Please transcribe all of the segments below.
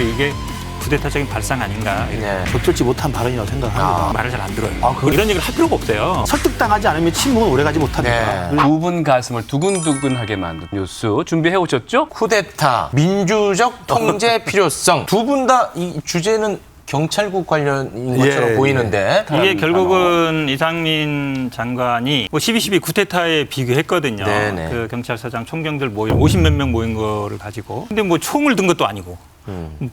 오히려 이게 쿠데타적인 발상 아닌가. 네. 적절치 못한 발언이라고 생각합니다. 말을 잘 안 들어요. 그래요? 이런 얘기를 할 필요가 없어요. 설득당하지 않으면 침묵은 오래가지 못합니다. 네. 두 분 가슴을 두근두근하게 만든 뉴스 준비해 오셨죠? 쿠데타, 민주적 통제 필요성. 두 분 다 이 주제는 경찰국 관련인 것처럼 예, 보이는데. 이게 결국은 이상민 장관이 뭐 12.12 쿠데타에 비교했거든요. 네네. 그 경찰서장 총경들 모임 50몇 명 모인 거를 가지고. 근데 뭐 총을 든 것도 아니고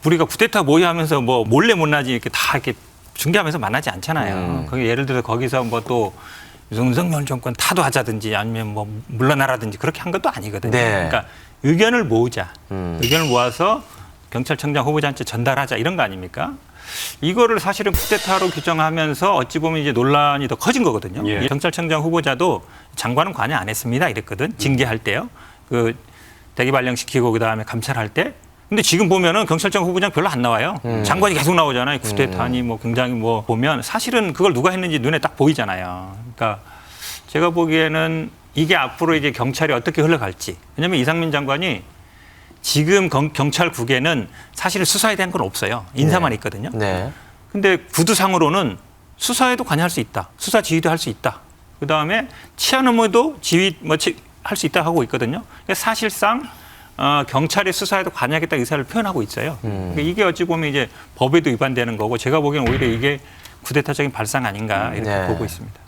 우리가 쿠데타 모의하면서 뭐 몰래 못나지 이렇게 다 이렇게 중계하면서 만나지 않잖아요. 거기 예를 들어 거기서 뭐 또 윤석열 정권 타도하자든지 아니면 뭐 물러나라든지 그렇게 한 것도 아니거든요. 네. 그러니까 의견을 모으자. 의견을 모아서 경찰청장 후보자한테 전달하자 이런 거 아닙니까? 이거를 사실은 쿠데타로 규정하면서 어찌 보면 이제 논란이 더 커진 거거든요. 예. 경찰청장 후보자도 장관은 관여 안 했습니다 이랬거든. 징계할 때요. 그 대기 발령시키고 그다음에 감찰할 때. 근데 지금 보면은 경찰청 후보장 별로 안 나와요. 장관이 계속 나오잖아요. 쿠데타니 뭐 굉장히 뭐 보면 사실은 그걸 누가 했는지 눈에 딱 보이잖아요. 그러니까 제가 보기에는 이게 앞으로 이제 경찰이 어떻게 흘러갈지. 왜냐하면 이상민 장관이 지금 경찰국에는 사실 수사에 대한 건 없어요. 인사만 있거든요. 네. 근데 구두상으로는 수사에도 관여할 수 있다. 수사 지휘도 할 수 있다. 그다음에 치안 업무도 지휘 할 수 있다 하고 있거든요. 그러니까 사실상 경찰의 수사에도 관여하겠다 의사를 표현하고 있어요. 그러니까 이게 어찌 보면 이제 법에도 위반되는 거고 제가 보기에는 오히려 이게 쿠데타적인 발상 아닌가 이렇게 네. 보고 있습니다.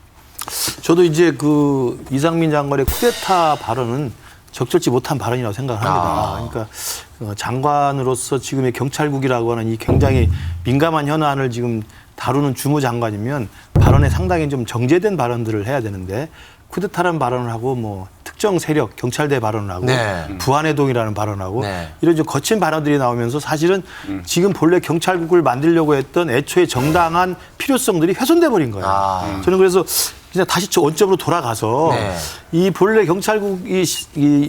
저도 이제 그 이상민 장관의 쿠데타 발언은 적절치 못한 발언이라고 생각합니다. 그러니까 장관으로서 지금의 경찰국이라고 하는 이 굉장히 민감한 현안을 지금 다루는 주무장관이면 발언에 상당히 좀 정제된 발언들을 해야 되는데 쿠데타라는 발언을 하고 뭐 특정 세력 경찰대 발언을 하고 네. 부안해동이라는 발언하고 네. 이런 좀 거친 발언들이 나오면서 사실은 지금 본래 경찰국을 만들려고 했던 애초에 정당한 필요성들이 훼손돼 버린 거예요. 저는 그래서 그냥 다시 원점으로 돌아가서 네. 이 본래 경찰국이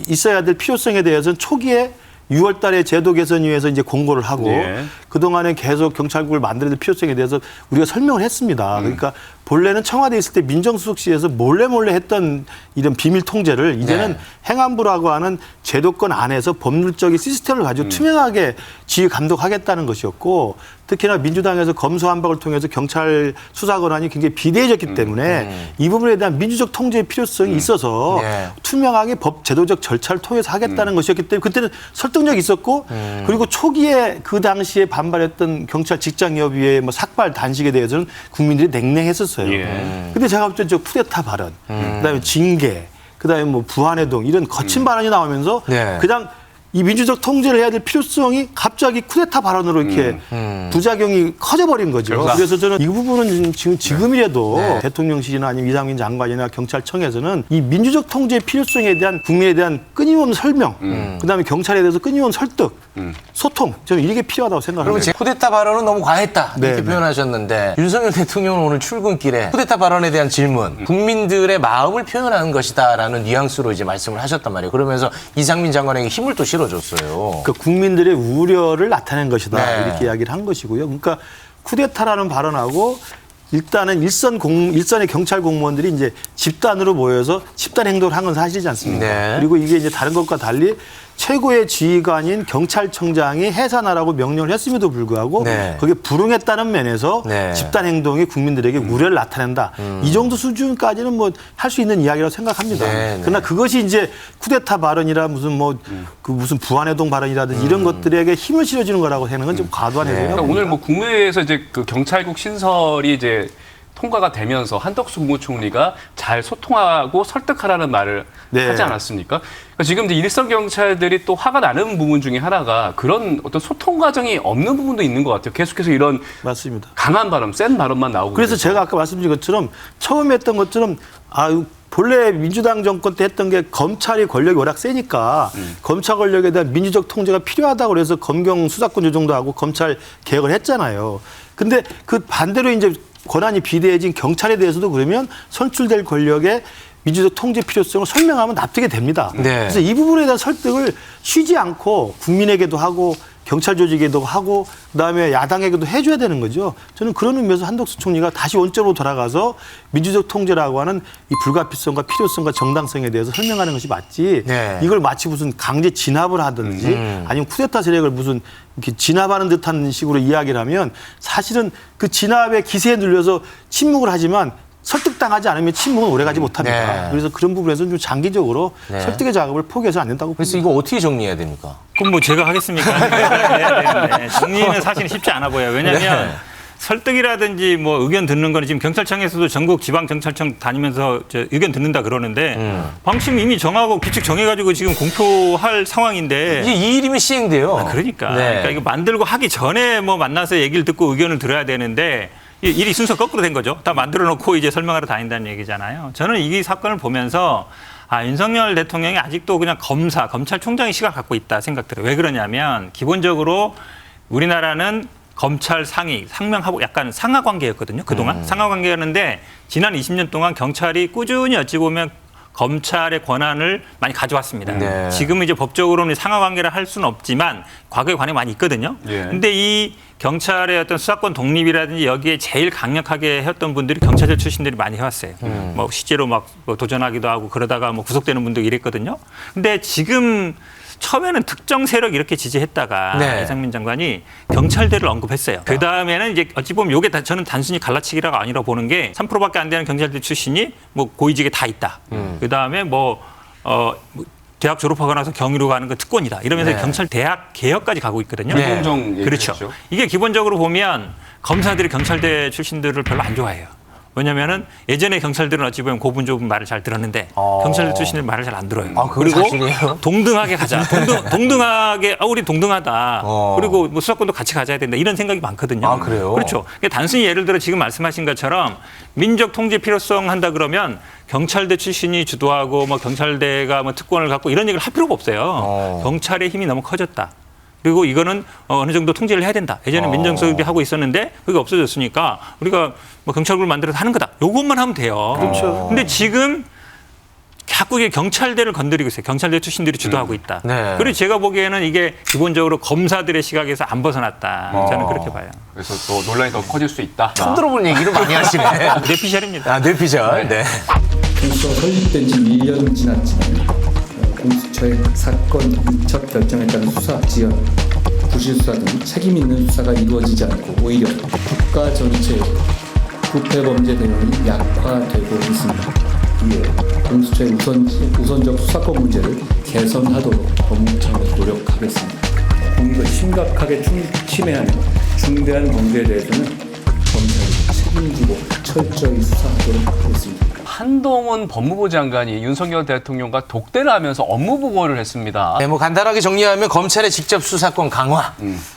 있어야 될 필요성에 대해서는 초기에 6월 달에 제도 개선위에서 이제 공고를 하고 네. 그동안은 계속 경찰국을 만들어야 될 필요성에 대해서 우리가 설명을 했습니다. 그러니까 본래는 청와대에 있을 때 민정수석실에서 몰래 했던 이런 비밀 통제를 이제는 네. 행안부라고 하는 제도권 안에서 법률적인 시스템을 가지고 투명하게 지휘 감독하겠다는 것이었고 특히나 민주당에서 검수완박을 통해서 경찰 수사 권한이 굉장히 비대해졌기 때문에 이 부분에 대한 민주적 통제의 필요성이 있어서 네. 투명하게 법 제도적 절차를 통해서 하겠다는 것이었기 때문에 그때는 설득력이 있었고 그리고 초기에 그 당시에 반발했던 경찰 직장협의회 뭐 삭발 단식에 대해서는 국민들이 냉랭했었어요. 예. 근데 제가 볼 때 저 쿠데타 발언, 그다음에 징계, 그다음에 뭐 부안해동 이런 거친 발언이 나오면서 네. 그냥 이 민주적 통제를 해야 될 필요성이 갑자기 쿠데타 발언으로 이렇게 부작용이 커져버린 거죠. 그래서 저는 이 부분은 지금이라도 네. 대통령실이나 아니면 이상민 장관이나 경찰청에서는 이 민주적 통제의 필요성에 대한 국민에 대한 끊임없는 설명, 그다음에 경찰에 대해서 끊임없는 설득, 소통, 저는 이게 필요하다고 그러면 생각합니다. 쿠데타 발언은 너무 과했다 이렇게 네, 네. 표현하셨는데 윤석열 대통령은 오늘 출근길에 쿠데타 발언에 대한 질문 국민들의 마음을 표현하는 것이다라는 뉘앙스로 이제 말씀을 하셨단 말이에요. 그러면서 이상민 장관에게 힘을 또 실어줬어요. 그러니까 국민들의 우려를 나타낸 것이다 네. 이렇게 이야기를 한 것이고요. 그러니까 쿠데타라는 발언하고 일단은 일선의 경찰 공무원들이 이제 집단으로 모여서 집단 행동을 한 건 사실이지 않습니까? 네. 그리고 이게 이제 다른 것과 달리 최고의 지휘관인 경찰청장이 해산하라고 명령을 했음에도 불구하고 네. 그게 불응했다는 면에서 네. 집단 행동이 국민들에게 우려를 나타낸다. 이 정도 수준까지는 뭐 할 수 있는 이야기라고 생각합니다. 네, 네. 그러나 그것이 이제 쿠데타 발언이라 무슨 뭐 그 무슨 부안해동 발언이라든지 이런 것들에게 힘을 실어주는 거라고 하는 건 좀 과도한 해석이라고 그러니까 봅니다. 오늘 뭐 국무회의에서 이제 그 경찰국 신설이 이제 통과가 되면서 한덕수 국무총리가 잘 소통하고 설득하라는 말을 네. 하지 않았습니까? 그러니까 지금 이제 일선 경찰들이 또 화가 나는 부분 중에 하나가 그런 어떤 소통 과정이 없는 부분도 있는 것 같아요. 계속해서 이런 맞습니다. 강한 발언, 센 발언만 나오고. 그래서 제가 아까 말씀드린 것처럼 처음에 했던 것처럼 본래 민주당 정권 때 했던 게 검찰이 권력이 워낙 세니까 검찰 권력에 대한 민주적 통제가 필요하다고 그래서 검경 수사권 조정도 하고 검찰 개혁을 했잖아요. 근데 그 반대로 이제 권한이 비대해진 경찰에 대해서도 그러면 선출될 권력의 민주적 통제 필요성을 설명하면 납득이 됩니다. 네. 그래서 이 부분에 대한 설득을 쉬지 않고 국민에게도 하고 경찰 조직에도 하고 그다음에 야당에게도 해줘야 되는 거죠. 저는 그런 의미에서 한덕수 총리가 다시 원점으로 돌아가서 민주적 통제라고 하는 이 불가피성과 필요성과 정당성에 대해서 설명하는 것이 맞지. 네. 이걸 마치 무슨 강제 진압을 하든지 아니면 쿠데타 세력을 무슨 이렇게 진압하는 듯한 식으로 이야기를 하면 사실은 그 진압의 기세에 눌려서 침묵을 하지만 설득당하지 않으면 침묵은 오래가지 못합니다. 네. 그래서 그런 부분에서는 좀 장기적으로 네. 설득의 작업을 포기해서 안 된다고 그래서 봅니다. 이거 어떻게 정리해야 됩니까? 그럼 뭐 제가 하겠습니까? 네. 정리는 사실 쉽지 않아 보여요. 왜냐하면 네. 설득이라든지 뭐 의견 듣는 거는 지금 경찰청에서도 전국 지방경찰청 다니면서 의견 듣는다 그러는데 방침 이미 정하고 규칙 정해가지고 지금 공표할 상황인데 이제 이 일이면 시행돼요. 그러니까. 네. 그러니까 이거 만들고 하기 전에 뭐 만나서 얘기를 듣고 의견을 들어야 되는데 이 일이 순서 거꾸로 된 거죠. 다 만들어 놓고 이제 설명하러 다닌다는 얘기잖아요. 저는 이 사건을 보면서 윤석열 대통령이 아직도 그냥 검찰총장의 시각을 갖고 있다 생각 들어요. 왜 그러냐면 기본적으로 우리나라는 검찰 상명하고 약간 상하 관계였거든요. 그동안 상하 관계였는데 지난 20년 동안 경찰이 꾸준히 어찌 보면 검찰의 권한을 많이 가져왔습니다. 네. 지금은 이제 법적으로는 상하 관계를 할 수는 없지만 과거에 관해 많이 있거든요. 그런데 예. 이 경찰의 어떤 수사권 독립이라든지 여기에 제일 강력하게 했던 분들이 경찰들 출신들이 많이 해왔어요. 뭐 실제로 막 도전하기도 하고 그러다가 뭐 구속되는 분도 이랬거든요. 근데 지금 처음에는 특정 세력 이렇게 지지했다가 네. 이상민 장관이 경찰대를 언급했어요. 그 다음에는 이제 어찌 보면 이게 저는 단순히 갈라치기라가 아니라 보는 게 3%밖에 안 되는 경찰대 출신이 뭐 고위직에 다 있다. 그 다음에 대학 졸업하고 나서 경위로 가는 건 특권이다. 이러면서 네. 경찰 대학 개혁까지 가고 있거든요. 네. 공정 그렇죠. 얘기했죠. 이게 기본적으로 보면 검사들이 경찰대 출신들을 별로 안 좋아해요. 왜냐면은 예전에 경찰들은 어찌 보면 고분 좁은 말을 잘 들었는데 경찰대 출신들 말을 잘 안 들어요. 그건 사실이에요? 동등하게 가자. 동등하게 우리 동등하다. 그리고 뭐 수사권도 같이 가져야 된다. 이런 생각이 많거든요. 그래요? 그렇죠. 그러니까 단순히 예를 들어 지금 말씀하신 것처럼 민족 통제 필요성 한다 그러면 경찰대 출신이 주도하고 뭐 경찰대가 뭐 특권을 갖고 이런 얘기를 할 필요가 없어요. 경찰의 힘이 너무 커졌다. 그리고 이거는 어느 정도 통제를 해야 된다. 예전에 민정수석이 하고 있었는데 그게 없어졌으니까 우리가 뭐 경찰국을 만들어서 하는 거다. 요것만 하면 돼요. 그렇죠. 근데 지금 자꾸 이게 경찰대를 건드리고 있어요. 경찰대 출신들이 주도하고 있다. 네. 그리고 제가 보기에는 이게 기본적으로 검사들의 시각에서 안 벗어났다. 저는 그렇게 봐요. 그래서 또 논란이 더 커질 수 있다. 처음 들어본 얘기를 많이 하시네. 뇌피셜입니다. 뇌피셜. 네. 공수처가 설립된 지 1년 지났지만 공수처의 사건 위촉 결정에 따른 수사 지연, 부실 수사 등 책임 있는 수사가 이루어지지 않고 오히려 국가 전체의 부패 범죄 대응이 약화되고 있습니다. 이에 공수처의 우선적 수사권 문제를 개선하도록 법무청에서 노력하겠습니다. 공익을 심각하게 침해하는 중대한 범죄에 대해서는 검찰이 책임지고 철저히 수사하도록 하겠습니다. 한동훈 법무부 장관이 윤석열 대통령과 독대를 하면서 업무 보고를 했습니다. 네, 뭐 간단하게 정리하면 검찰의 직접 수사권 강화,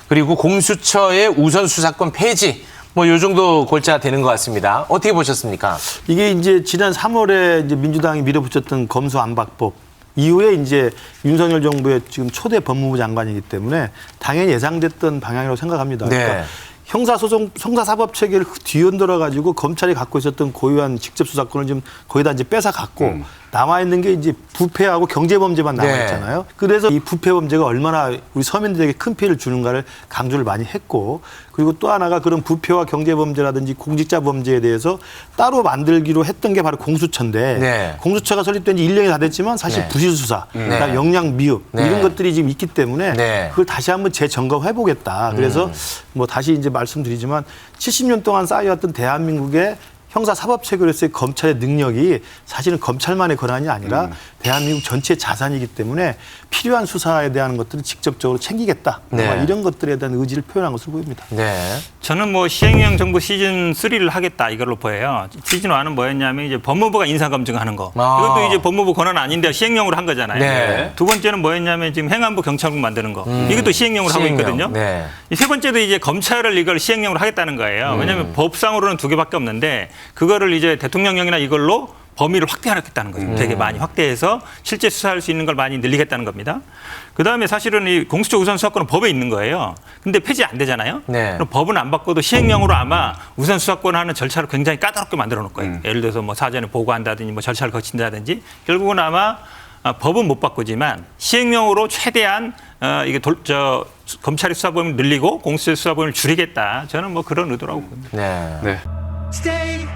그리고 공수처의 우선 수사권 폐지, 뭐 요 정도 골자 되는 것 같습니다. 어떻게 보셨습니까? 이게 이제 지난 3월에 이제 민주당이 밀어붙였던 검수안박법 이후에 이제 윤석열 정부의 지금 초대 법무부 장관이기 때문에 당연히 예상됐던 방향이라고 생각합니다. 네. 그러니까 형사사법 체계를 뒤흔들어 가지고 검찰이 갖고 있었던 고유한 직접 수사권을 좀 거의 다 이제 뺏어 갖고 남아 있는 게 이제 부패하고 경제범죄만 남아 있잖아요. 네. 그래서 이 부패범죄가 얼마나 우리 서민들에게 큰 피해를 주는가를 강조를 많이 했고, 그리고 또 하나가 그런 부패와 경제범죄라든지 공직자 범죄에 대해서 따로 만들기로 했던 게 바로 공수처인데, 네. 공수처가 설립된 지 1년이 다 됐지만 사실 네. 부실수사, 그다음에 네. 역량 미흡 네. 이런 것들이 지금 있기 때문에 네. 그걸 다시 한번 재점검해 보겠다. 그래서 뭐 다시 이제 말씀드리지만 70년 동안 쌓여왔던 대한민국의 형사사법체계로서의 검찰의 능력이 사실은 검찰만의 권한이 아니라 대한민국 전체 자산이기 때문에 필요한 수사에 대한 것들을 직접적으로 챙기겠다. 네. 아마 이런 것들에 대한 의지를 표현한 것으로 보입니다. 네. 저는 뭐 시행령 정부 시즌 3를 하겠다 이걸로 보여요. 시즌 1은 뭐였냐면 이제 법무부가 인사 검증하는 거. 이것도 이제 법무부 권한 아닌데 시행령으로 한 거잖아요. 네. 두 번째는 뭐였냐면 지금 행안부 경찰국 만드는 거. 이것도 시행령으로 하고 시행령. 있거든요. 네. 이 세 번째도 이제 검찰을 이걸 시행령으로 하겠다는 거예요. 왜냐하면 법상으로는 두 개밖에 없는데 그거를 이제 대통령령이나 이걸로 범위를 확대하겠다는 거죠. 되게 많이 확대해서 실제 수사할 수 있는 걸 많이 늘리겠다는 겁니다. 그다음에 사실은 이 공수처 우선 수사권은 법에 있는 거예요. 근데 폐지 안 되잖아요. 네. 그럼 법은 안 바꿔도 시행령으로 아마 우선 수사권 하는 절차를 굉장히 까다롭게 만들어 놓을 거예요. 예를 들어서 뭐 사전에 보고한다든지 뭐 절차를 거친다든지 결국은 아마 법은 못 바꾸지만 시행령으로 최대한 이게 검찰의 수사 범위를 늘리고 공수처의 수사 범위를 줄이겠다. 저는 뭐 그런 의도라고 봅니다. 네. 네. Stay